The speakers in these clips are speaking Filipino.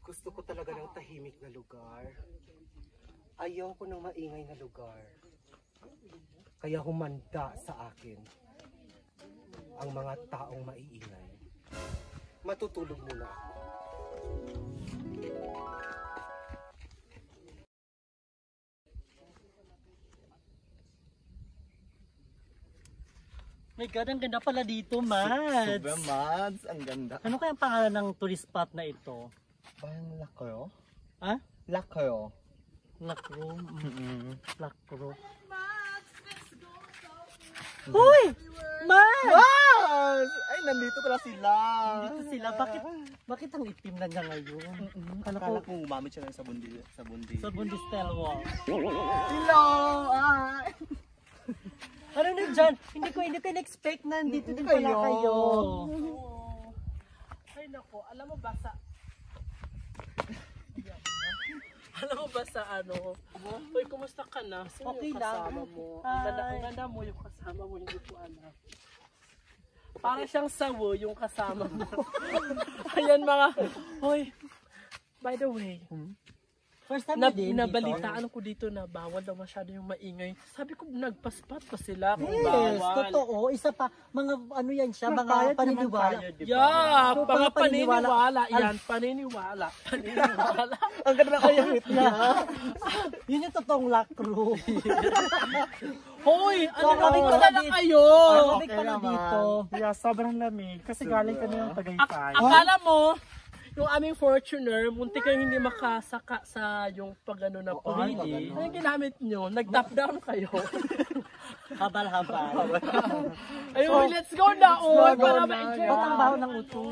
Gusto ko talaga ng tahimik na lugar. Ayaw ko ng maingay na lugar. Kaya humanda sa akin ang mga taong maiingay. Matutulog muna ako. My God, ang ganda pala dito, Mads. Super Mads, ang ganda. Ano kaya ang pangalan ng tourist spot na ito? Parang Lacro? Ha? Lacro. Lacro. Lacro. Hoy! Mads! Mads! Ay, nandito pala sila. Dito sila. Bakit ang itim na niya ngayon? Akala ko gumamit siya ng sabon di. Sabon di Stelwa. Hello! Ay! Ano na dyan? Hindi ko in-expect na nandito din pala kayo. Ay nako, alam mo ba sa ano? Hoy, kumusta ka na? Sino Okay yung lang. kasama mo? Ang ganda mo yung kasama mo, hindi ko alam. Para siyang sawo yung kasama mo. Ayan mga, hoy, by the way, First time na din nabalitaan ko dito na bawal daw masyado yung maingay. Sabi ko, nagpaspat pa sila kung Yes, bawal. totoo. Isa pa, mga ano yan siya, mga paniniwala. Yeah, So, mga paniniwala. paniniwala. Yan, paniniwala. Paniniwala. Ang ganda na kaya niya. Yun yung totoong Lacro. Hoy, ano So, lamig wala pala na dito. kayo? Lamig pala dito. Yeah, sobrang lamig. Kasi galing kami ng Tagaytay. Akala mo, yung aming Fortuner, munti kayong hindi makasaka sa yung pag-ano na pili. Ano yung ginamit nyo? Nag-top down kayo. Habal-habal. Ayun, let's go na. Oh, para na, ma-enjoy. Ba't ang baho ng uto?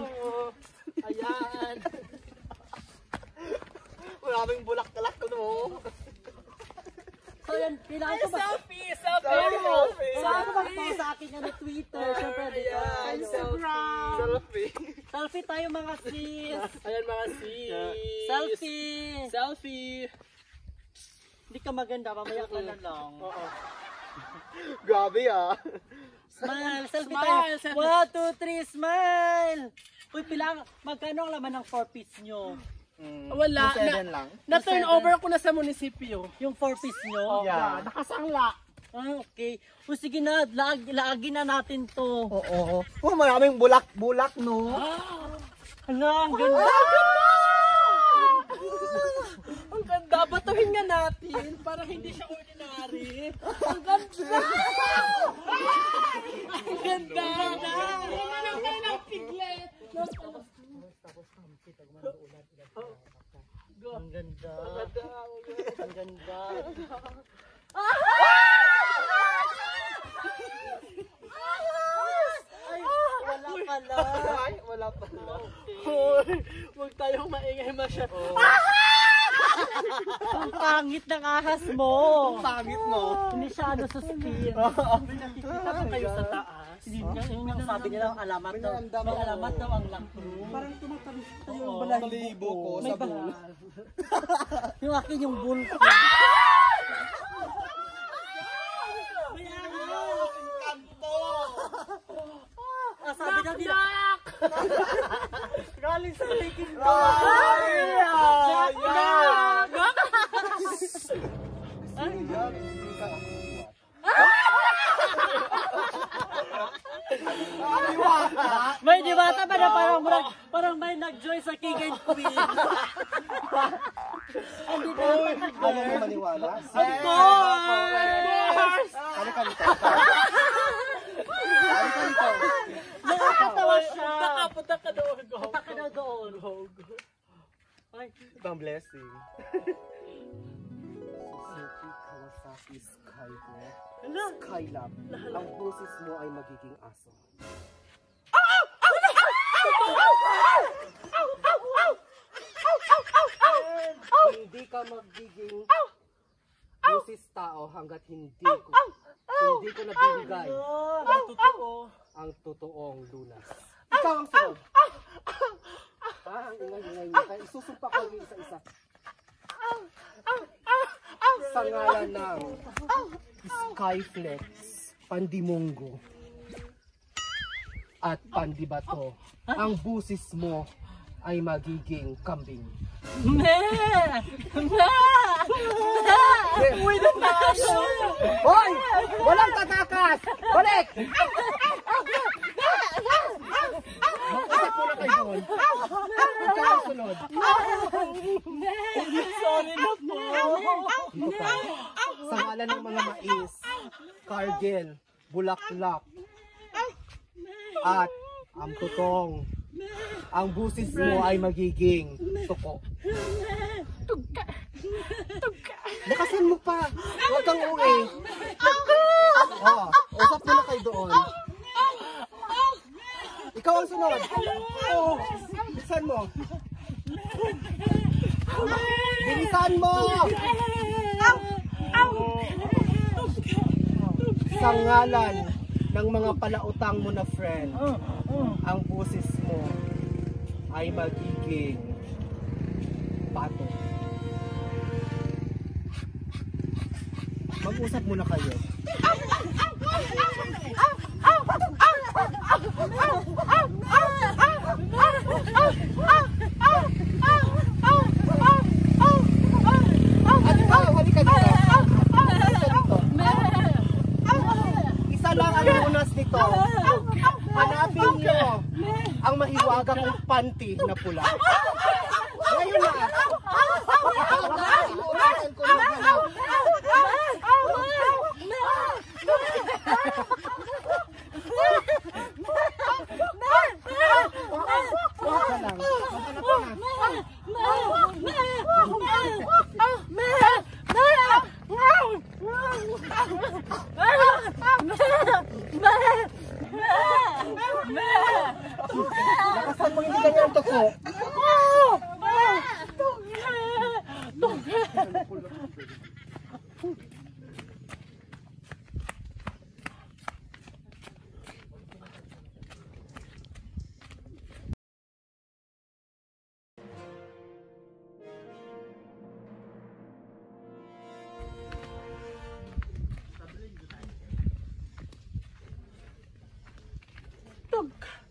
Ayan. Maraming bulak-kalak ko no. So yan, kailangan ko ba? Selfie! Selfie! Saan ko ba sa akin yan na Twitter? Siyempre, dito. Instagram! Selfie. Selfie tayo mga sis. Ayan mga sis! Selfie. Selfie! Hindi ka maganda, mamaya ka na lang. Oo. Grabe ah. Smile, selfie Smile, tayo. selfie. 1, 2, 3, smile. Uy, magkano ang laman ng 4-piece nyo? Wala. 7 lang. Na-turn over ko na sa munisipyo. Yung 4-piece nyo? Yeah. Nakasangla. Ah, okay. O sige na, laagin na natin to. Oo. Oh, maraming bulak-bulak no. Hala, ang ganda. Ang ganda. Batuhin nga natin para hindi siya ordinary. Ang ganda. Ang ganda. Ang kayo ng piglet. Ang ganda. Ang ganda. Ay, wala pala. Ay, wala pala. Hoy, huwag tayong maingay masyado. Ang pangit ng ahas mo. Pangit mo. Hindi siya suspir. Nakikita ko kayo sa taas. Yun yung sabi nila ang alamat daw. May alamat daw ang Lacro. Parang tumatamis ito yung Balahibo ko sa bulo. Yung akin yung bulko. Kanto. Sabi daw nila. Galing sa taking to. May diwata pa na parang may nag-join sa King and Queen. Hindi na Ayaw mo maniwala? Of course! Ano ka dito? Nakakatawa siya. Punta ka doon. Punta ka daw doon. Ay, Ibang blessing. Suzuki Kawasaki Skylab. hala. Skylab. Ang boses mo ay magiging aso. Hindi ka magiging boses tao hanggat hindi ko nabibigay Ang totoo. ang totoong lunas. Ikaw ang sunod. Ang ingay-ingay niya. Kaya isusumpa ko yung isa-isa. Sa ngalan ng Skyflex Pandimongo at pandibato, ang busis mo ay magiging kambing. Me! Me! Uy, na tayo! Hoy! Walang tatakas! Balik! Usap muna kayo doon. Ikaw ang sunod. Sorry na po. Dito ka. Sa ngalan ng mga mais, kargel, bulaklak, at ang tutong, ang busis mo ay magiging tuko. Lakasan mo pa. Huwag kang uwi. Usap muna kayo doon. Ikaw ang sunod. Bilisan mo. Bilisan mo. Sa ngalan ng mga palautang mo na friend, ang busis mo ay magiging pato. Mag-usap muna kayo. At ikaw, halika dito. Halika dito. Isa lang ang lunas nito. Hanapin niyo ang mahiwaga kong panty na pula. Ngayon na. Uunahan ko yung hanap. Huwag ka lang. Maghanap ka na. Lakasan mo hindi ganyan tuko. Tug!